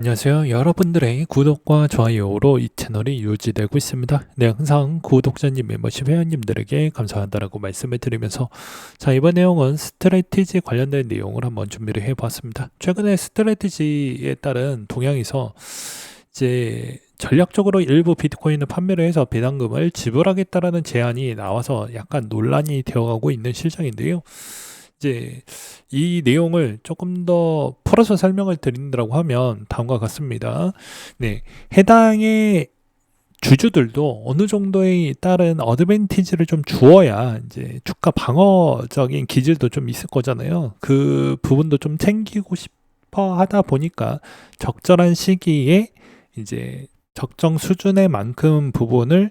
안녕하세요. 여러분들의 구독과 좋아요로 이 채널이 유지되고 있습니다. 네, 항상 구독자님, 멤버십 회원님들에게 감사하다라고 말씀을 드리면서 자, 이번 내용은 스트래티지 관련된 내용을 한번 준비를 해보았습니다. 최근에 스트래티지에 따른 동향에서 이제 전략적으로 일부 비트코인을 판매를 해서 배당금을 지불하겠다라는 제안이 나와서 약간 논란이 되어가고 있는 실정인데요. 이제 이 내용을 조금 더 풀어서 설명을 드린다고 하면 다음과 같습니다. 네, 해당의 주주들도 어느 정도에 따른 어드밴티지를 좀 주어야 이제 주가 방어적인 기질도 좀 있을 거잖아요. 그 부분도 좀 챙기고 싶어 하다 보니까 적절한 시기에 이제 적정 수준의 만큼 부분을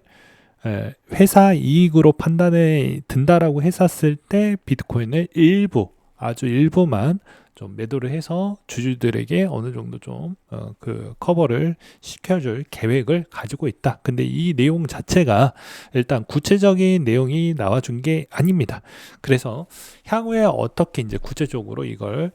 회사 이익으로 판단에 든다라고 했었을 때 비트코인을 일부 아주 일부만 좀 매도를 해서 주주들에게 어느 정도 좀 그 커버를 시켜줄 계획을 가지고 있다. 근데 이 내용 자체가 일단 구체적인 내용이 나와준 게 아닙니다. 그래서 향후에 어떻게 이제 구체적으로 이걸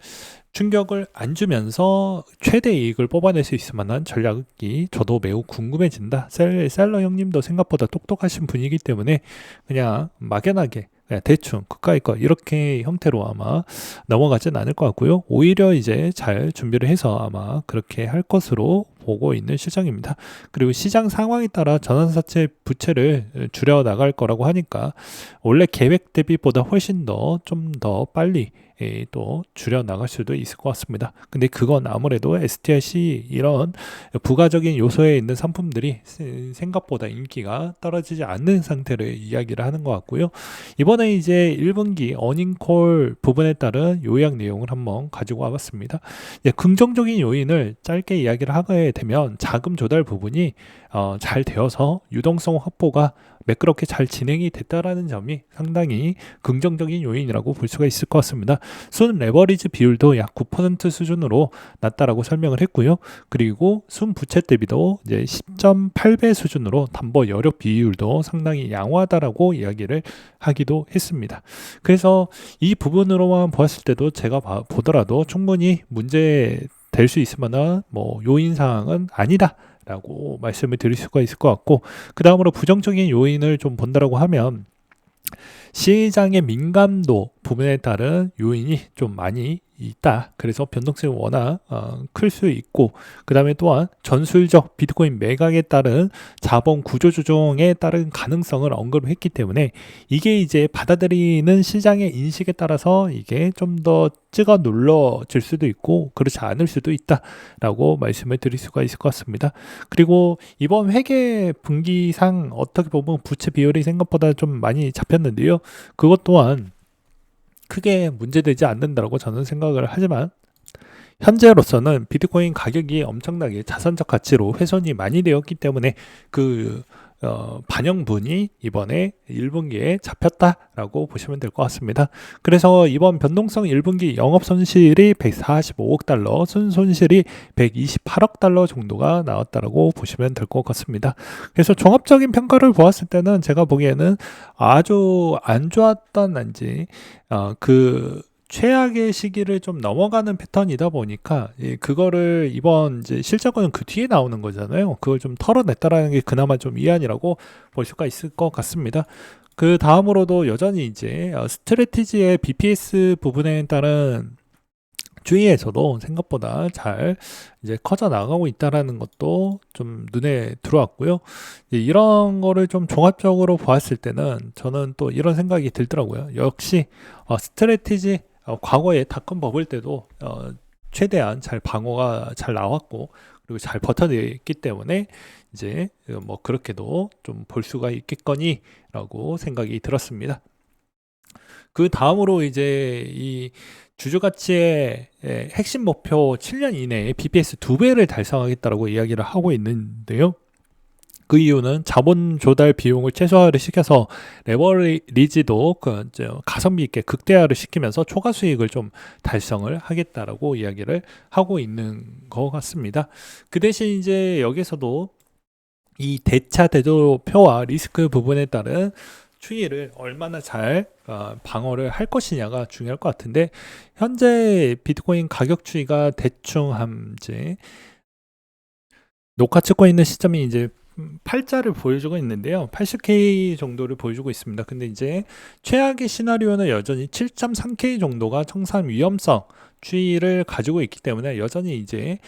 충격을 안 주면서 최대 이익을 뽑아낼 수 있을 만한 전략이 저도 매우 궁금해진다. 셀러 형님도 생각보다 똑똑하신 분이기 때문에 그냥 막연하게 그냥 대충 그까이 거 이렇게 형태로 아마 넘어가진 않을 것 같고요. 오히려 이제 잘 준비를 해서 아마 그렇게 할 것으로 보고 있는 실정입니다. 그리고 시장 상황에 따라 전환사채 부채를 줄여 나갈 거라고 하니까 원래 계획 대비보다 훨씬 더 좀 더 빨리 또 줄여 나갈 수도 있을 것 같습니다. 근데 그건 아무래도 STRC 이런 부가적인 요소에 있는 상품들이 생각보다 인기가 떨어지지 않는 상태를 이야기를 하는 것 같고요. 이번에 이제 1분기 어닝콜 부분에 따른 요약 내용을 한번 가지고 와봤습니다. 긍정적인 요인을 짧게 이야기를 하게 되면 자금 조달 부분이 잘 되어서 유동성 확보가 매끄럽게 잘 진행이 됐다라는 점이 상당히 긍정적인 요인이라고 볼 수가 있을 것 같습니다. 순 레버리지 비율도 약 9% 수준으로 낮다라고 설명을 했고요. 그리고 순 부채 대비도 이제 10.8배 수준으로 담보 여력 비율도 상당히 양호하다라고 이야기를 하기도 했습니다. 그래서 이 부분으로만 보았을 때도 제가 보더라도 충분히 문제 될 수 있을 만한 뭐 요인 사항은 아니다. 라고 말씀을 드릴 수가 있을 것 같고, 그 다음으로 부정적인 요인을 좀 본다라고 하면 시장의 민감도 부분에 따른 요인이 좀 많이 있다. 그래서 변동성이 워낙 클 수 있고, 그 다음에 또한 전술적 비트코인 매각에 따른 자본 구조 조정에 따른 가능성을 언급을 했기 때문에 이게 이제 받아들이는 시장의 인식에 따라서 이게 좀 더 찍어 눌러질 수도 있고 그렇지 않을 수도 있다라고 말씀을 드릴 수가 있을 것 같습니다. 그리고 이번 회계 분기상 어떻게 보면 부채 비율이 생각보다 좀 많이 잡혔는데요. 그것 또한 크게 문제되지 않는다고 저는 생각을 하지만 현재로서는 비트코인 가격이 엄청나게 자산적 가치로 훼손이 많이 되었기 때문에 그 반영분이 이번에 1분기에 잡혔다라고 보시면 될 것 같습니다. 그래서 이번 변동성 1분기 영업 손실이 145억 달러, 순손실이 128억 달러 정도가 나왔다라고 보시면 될 것 같습니다. 그래서 종합적인 평가를 보았을 때는 제가 보기에는 아주 안 좋았던 난지 그 최악의 시기를 좀 넘어가는 패턴이다 보니까 그거를 이번 이제 실적은 그 뒤에 나오는 거잖아요. 그걸 좀 털어냈다라는 게 그나마 좀 위안이라고 볼 수가 있을 것 같습니다. 그 다음으로도 여전히 이제 스트래티지의 BPS 부분에 따른 주위에서도 생각보다 잘 이제 커져 나가고 있다라는 것도 좀 눈에 들어왔고요. 이런 거를 좀 종합적으로 보았을 때는 저는 또 이런 생각이 들더라고요. 역시 스트래티지 과거에 닷컴 버블 때도 최대한 잘 방어가 잘 나왔고 그리고 잘 버텨냈기 때문에 이제 뭐 그렇게도 좀 볼 수가 있겠거니라고 생각이 들었습니다. 그 다음으로 이제 이 주주가치의 핵심 목표 7년 이내에 BPS 2배를 달성하겠다라고 이야기를 하고 있는데요. 그 이유는 자본 조달 비용을 최소화를 시켜서 레버리지도 가성비 있게 극대화를 시키면서 초과 수익을 좀 달성을 하겠다라고 이야기를 하고 있는 것 같습니다. 그 대신 이제 여기서도 이 대차 대조표와 리스크 부분에 따른 추이를 얼마나 잘 방어를 할 것이냐가 중요할 것 같은데 현재 비트코인 가격 추이가 대충 한 이제 녹화 찍고 있는 시점이 이제 팔자를 보여주고 있는데요. 80K 정도를 보여주고 있습니다. 근데 이제 최악의 시나리오는 여전히 7.3K 정도가 청산 위험성 추이를 가지고 있기 때문에 여전히 이제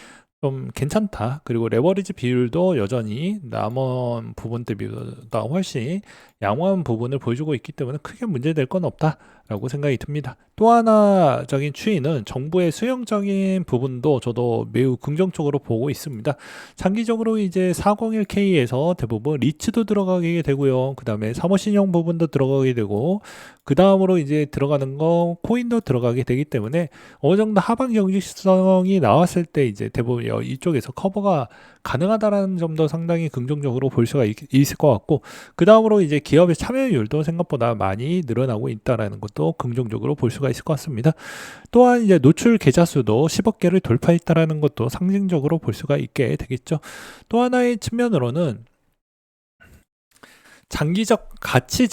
좀 괜찮다. 그리고 레버리지 비율도 여전히 남은 부분들보다 훨씬 양호한 부분을 보여주고 있기 때문에 크게 문제될 건 없다라고 생각이 듭니다. 또 하나적인 추이는 정부의 수용적인 부분도 저도 매우 긍정적으로 보고 있습니다. 장기적으로 이제 401K에서 대부분 리츠도 들어가게 되고요. 그 다음에 사모신용 부분도 들어가게 되고, 그 다음으로 이제 들어가는 거 코인도 들어가게 되기 때문에 어느 정도 하방 경직성이 나왔을 때 이제 대부분 이쪽에서 커버가 가능하다라는 점도 상당히 긍정적으로 볼 수가 있을 것 같고, 그 다음으로 이제 기업의 참여율도 생각보다 많이 늘어나고 있다라는 것도 긍정적으로 볼 수가 있을 것 같습니다. 또한 이제 노출 계좌 수도 10억 개를 돌파했다라는 것도 상징적으로 볼 수가 있게 되겠죠. 또 하나의 측면으로는 장기적 가치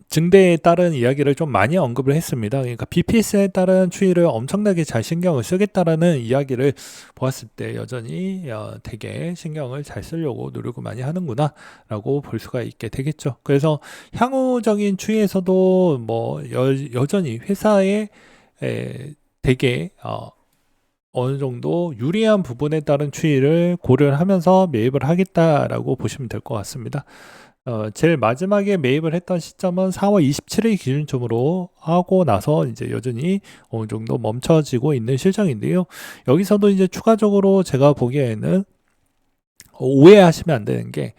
증대에 따른 이야기를 좀 많이 언급을 했습니다. 그러니까 BPS에 따른 추이를 엄청나게 잘 신경을 쓰겠다라는 이야기를 보았을 때 여전히 되게 신경을 잘 쓰려고 노력을 많이 하는구나 라고 볼 수가 있게 되겠죠. 그래서 향후적인 추이에서도 뭐 여전히 회사에 되게 어느 정도 유리한 부분에 따른 추이를 고려를 하면서 매입을 하겠다라고 보시면 될 것 같습니다. 제일 마지막에 매입을 했던 시점은 4월 27일 기준점으로 하고 나서 이제 여전히 어느 정도 멈춰지고 있는 실정인데요. 여기서도 이제 추가적으로 제가 보기에는 오해하시면 안 되는 게,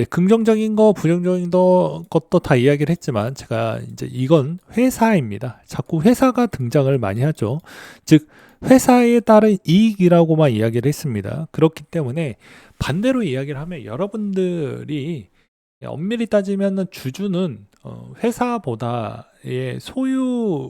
긍정적인 거, 부정적인 것도 다 이야기를 했지만 제가 이제 이건 회사입니다. 자꾸 회사가 등장을 많이 하죠. 즉 회사에 따른 이익이라고만 이야기를 했습니다. 그렇기 때문에 반대로 이야기를 하면 여러분들이 엄밀히 따지면 주주는 회사보다의 소유권을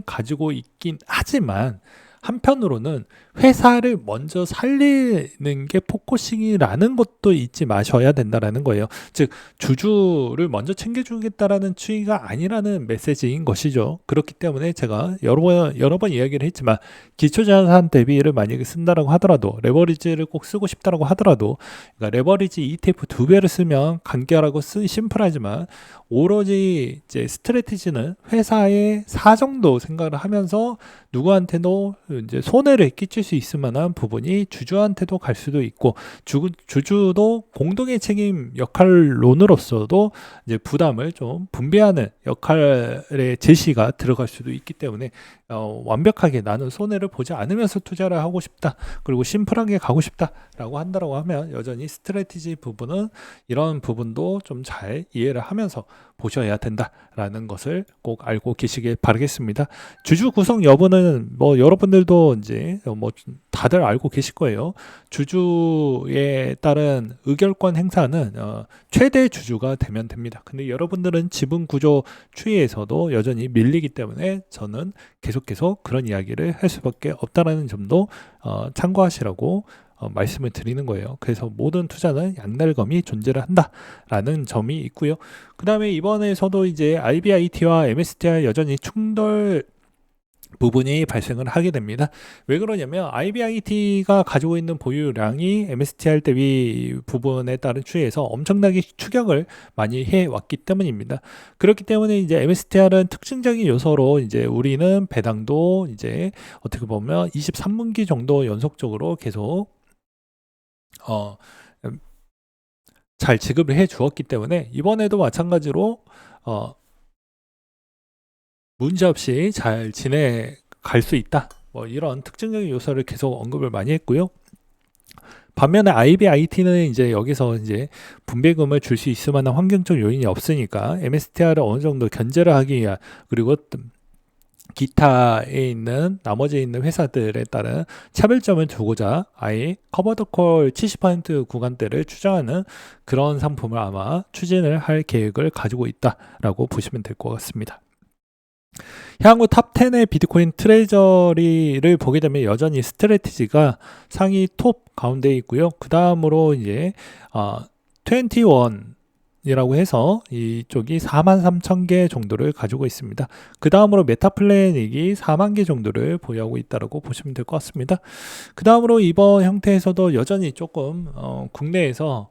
가지고 있긴 하지만 한편으로는 회사를 먼저 살리는 게 포커싱이라는 것도 잊지 마셔야 된다라는 거예요. 즉 주주를 먼저 챙겨주겠다라는 추이가 아니라는 메시지인 것이죠. 그렇기 때문에 제가 여러 번 이야기를 했지만 기초자산 대비를 만약에 쓴다라고 하더라도, 레버리지를 꼭 쓰고 싶다라고 하더라도, 그러니까 레버리지 ETF 2배를 쓰면 간결하고 심플하지만 오로지 이제 스트래티지는 회사의 사정도 생각을 하면서 누구한테도 이제 손해를 끼칠 수 있을 만한 부분이 주주한테도 갈 수도 있고, 주주도 공동의 책임 역할론으로서도 이제 부담을 좀 분배하는 역할의 제시가 들어갈 수도 있기 때문에 완벽하게 나는 손해를 보지 않으면서 투자를 하고 싶다, 그리고 심플하게 가고 싶다라고 한다라고 하면 여전히 스트래티지 부분은 이런 부분도 좀 잘 이해를 하면서 보셔야 된다라는 것을 꼭 알고 계시길 바라겠습니다. 주주 구성 여부는 뭐 여러분들도 이제 뭐 다들 알고 계실 거예요. 주주에 따른 의결권 행사는 최대 주주가 되면 됩니다. 근데 여러분들은 지분 구조 추이에서도 여전히 밀리기 때문에 저는 계속 그런 이야기를 할 수밖에 없다라는 점도 참고하시라고 말씀을 드리는 거예요. 그래서 모든 투자는 양날검이 존재를 한다라는 점이 있고요. 그 다음에 이번에서도 이제 IBIT와 MSTR 여전히 충돌 부분이 발생을 하게 됩니다. 왜 그러냐면 IBIT가 가지고 있는 보유량이 MSTR 대비 부분에 따른 추이에서 엄청나게 추격을 많이 해왔기 때문입니다. 그렇기 때문에 이제 MSTR은 특징적인 요소로 이제 우리는 배당도 이제 어떻게 보면 23분기 정도 연속적으로 계속 잘 지급을 해 주었기 때문에 이번에도 마찬가지로 문제없이 잘 지내갈 수 있다, 뭐 이런 특징적인 요소를 계속 언급을 많이 했고요. 반면에 IBIT는 이제 여기서 이제 분배금을 줄 수 있을 만한 환경적 요인이 없으니까 MSTR을 어느 정도 견제를 하기 위한, 그리고 기타에 있는 나머지 있는 회사들에 따른 차별점을 두고자 아예 커버더콜 70% 구간대를 추정하는 그런 상품을 아마 추진을 할 계획을 가지고 있다라고 보시면 될 것 같습니다. 향후 탑 10의 비트코인 트레저리를 보게 되면 여전히 스트래티지가 상위 톱 가운데 있고요. 그 다음으로 이제 21 이라고 해서 이쪽이 43,000개 정도를 가지고 있습니다. 그 다음으로 메타플래닛이 4만 개 정도를 보유하고 있다고 보시면 될 것 같습니다. 그 다음으로 이번 형태에서도 여전히 조금 국내에서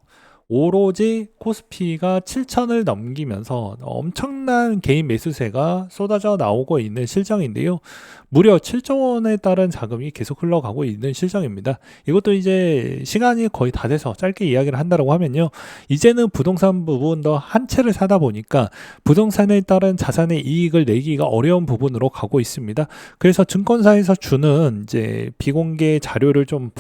오로지 코스피가 7천을 넘기면서 엄청난 개인 매수세가 쏟아져 나오고 있는 실정인데요. 무려 7조 원에 따른 자금이 계속 흘러가고 있는 실정입니다. 이것도 이제 시간이 거의 다 돼서 짧게 이야기를 한다고 하면요. 이제는 부동산 부분도 한 채를 사다 보니까 부동산에 따른 자산의 이익을 내기가 어려운 부분으로 가고 있습니다. 그래서 증권사에서 주는 이제 비공개 자료를 좀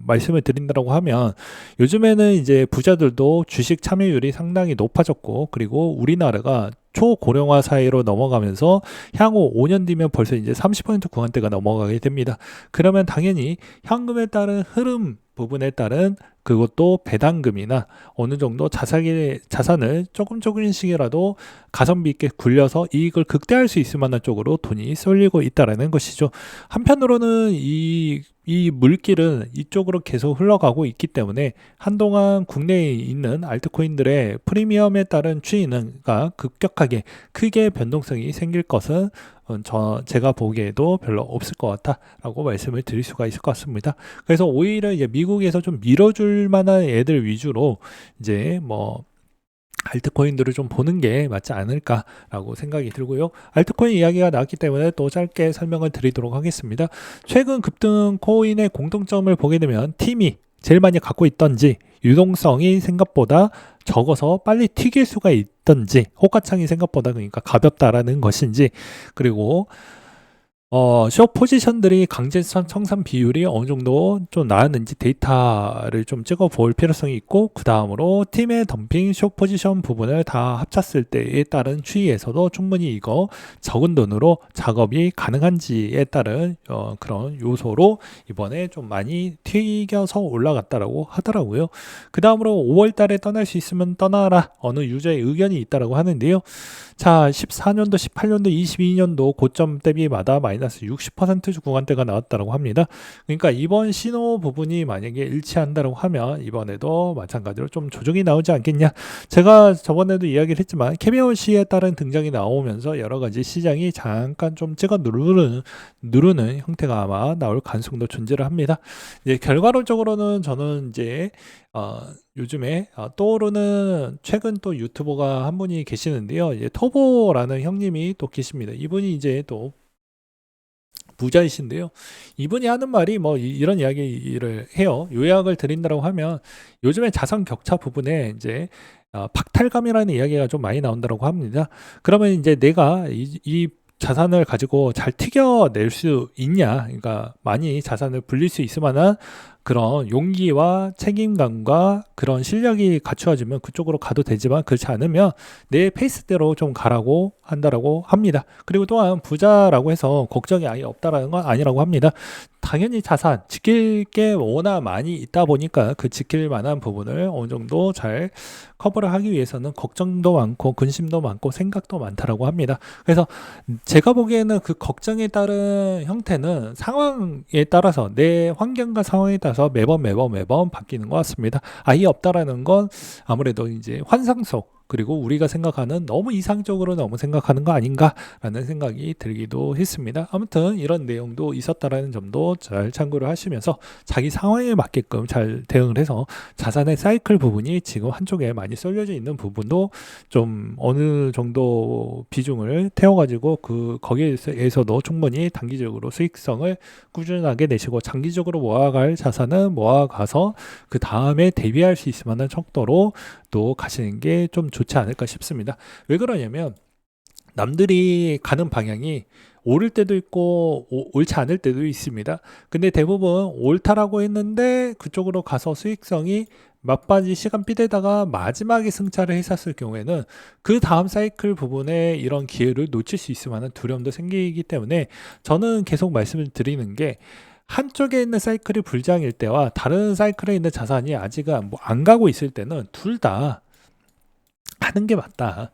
말씀을 드린다고 하면 요즘에는 이제 부자들도 주식 참여율이 상당히 높아졌고 그리고 우리나라가 초고령화 사회로 넘어가면서 향후 5년 뒤면 벌써 이제 30% 구간대가 넘어가게 됩니다. 그러면 당연히 현금에 따른 흐름 부분에 따른 그것도 배당금이나 어느 정도 자산을 조금씩이라도 가성비 있게 굴려서 이익을 극대화할 수 있을 만한 쪽으로 돈이 쏠리고 있다라는 것이죠. 한편으로는 이 물길은 이쪽으로 계속 흘러가고 있기 때문에 한동안 국내에 있는 알트코인들의 프리미엄에 따른 추이가 급격하게 크게 변동성이 생길 것은 제가 보기에도 별로 없을 것 같다라고 말씀을 드릴 수가 있을 것 같습니다. 그래서 오히려 이제 미국에서 좀 밀어줄 만한 애들 위주로 이제 뭐 알트코인들을 좀 보는 게 맞지 않을까라고 생각이 들고요. 알트코인 이야기가 나왔기 때문에 또 짧게 설명을 드리도록 하겠습니다. 최근 급등 코인의 공통점을 보게 되면 팀이 제일 많이 갖고 있던지 유동성이 생각보다 적어서 빨리 튀길 수가 있던지 호가창이 생각보다 그러니까 가볍다라는 것인지 그리고 숏 포지션들이 강제 청산 비율이 어느 정도 좀 나왔는지 데이터를 좀 찍어 볼 필요성이 있고 그 다음으로 팀의 덤핑 숏 포지션 부분을 다 합쳤을 때에 따른 추이에서도 충분히 이거 적은 돈으로 작업이 가능한지에 따른 그런 요소로 이번에 좀 많이 튀겨서 올라갔다라고 하더라고요. 그 다음으로 5월 달에 떠날 수 있으면 떠나라 어느 유저의 의견이 있다라고 하는데요. 자, 14년도, 18년도, 22년도 고점 대비마다 마이너스 60% 구간대가 나왔다고 합니다. 그러니까 이번 신호 부분이 만약에 일치한다고 하면 이번에도 마찬가지로 좀 조정이 나오지 않겠냐. 제가 저번에도 이야기를 했지만 캐비어시에 따른 등장이 나오면서 여러 가지 시장이 잠깐 좀 찍어 누르는 형태가 아마 나올 가능성도 존재를 합니다. 이제 결과론적으로는 저는 이제 요즘에 떠오르는 최근 또 유튜버가 한 분이 계시는데요. 이제 터보라는 형님이 또 계십니다. 이분이 이제 또 부자이신데요. 이분이 하는 말이 뭐 이런 이야기를 해요. 요약을 드린다고 하면 요즘에 자산 격차 부분에 이제 박탈감이라는 이야기가 좀 많이 나온다고 합니다. 그러면 이제 내가 이 자산을 가지고 잘 튀겨낼 수 있냐, 그러니까 많이 자산을 불릴 수 있을 만한 그런 용기와 책임감과 그런 실력이 갖추어지면 그쪽으로 가도 되지만 그렇지 않으면 내 페이스대로 좀 가라고 한다라고 합니다. 그리고 또한 부자라고 해서 걱정이 아예 없다라는 건 아니라고 합니다. 당연히 자산 지킬 게 워낙 많이 있다 보니까 그 지킬 만한 부분을 어느 정도 잘 커버를 하기 위해서는 걱정도 많고 근심도 많고 생각도 많다라고 합니다. 그래서 제가 보기에는 그 걱정에 따른 형태는 상황에 따라서 내 환경과 상황에 따라서 매번 바뀌는 것 같습니다. 아예 없다라는 건 아무래도 이제 환상 속 그리고 우리가 생각하는 너무 이상적으로 너무 생각하는 거 아닌가라는 생각이 들기도 했습니다. 아무튼 이런 내용도 있었다라는 점도 잘 참고를 하시면서 자기 상황에 맞게끔 잘 대응을 해서 자산의 사이클 부분이 지금 한쪽에 많이 쏠려져 있는 부분도 좀 어느 정도 비중을 태워가지고 거기에서도 충분히 단기적으로 수익성을 꾸준하게 내시고 장기적으로 모아갈 자산은 모아가서 그 다음에 대비할 수 있을 만한 척도로 또 가시는 게 좀 좋지 않을까 싶습니다. 왜 그러냐면 남들이 가는 방향이 오를 때도 있고 옳지 않을 때도 있습니다. 근데 대부분 옳다라고 했는데 그쪽으로 가서 수익성이 막바지 시간 삐대다가 마지막에 승차를 했었을 경우에는 그 다음 사이클 부분에 이런 기회를 놓칠 수 있을 만한 두려움도 생기기 때문에 저는 계속 말씀을 드리는 게 한쪽에 있는 사이클이 불장일 때와 다른 사이클에 있는 자산이 아직은 뭐 안 가고 있을 때는 둘 다 하는 게 맞다.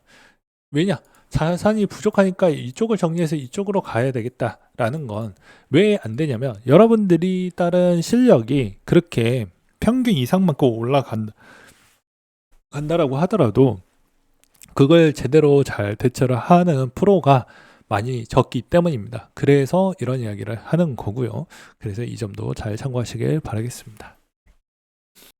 왜냐? 자산이 부족하니까 이쪽을 정리해서 이쪽으로 가야 되겠다라는 건 왜 안 되냐면 여러분들이 따른 실력이 그렇게 평균 이상만큼 올라간다라고 하더라도 그걸 제대로 잘 대처를 하는 프로가 많이 적기 때문입니다. 그래서 이런 이야기를 하는 거고요. 그래서 이 점도 잘 참고하시길 바라겠습니다.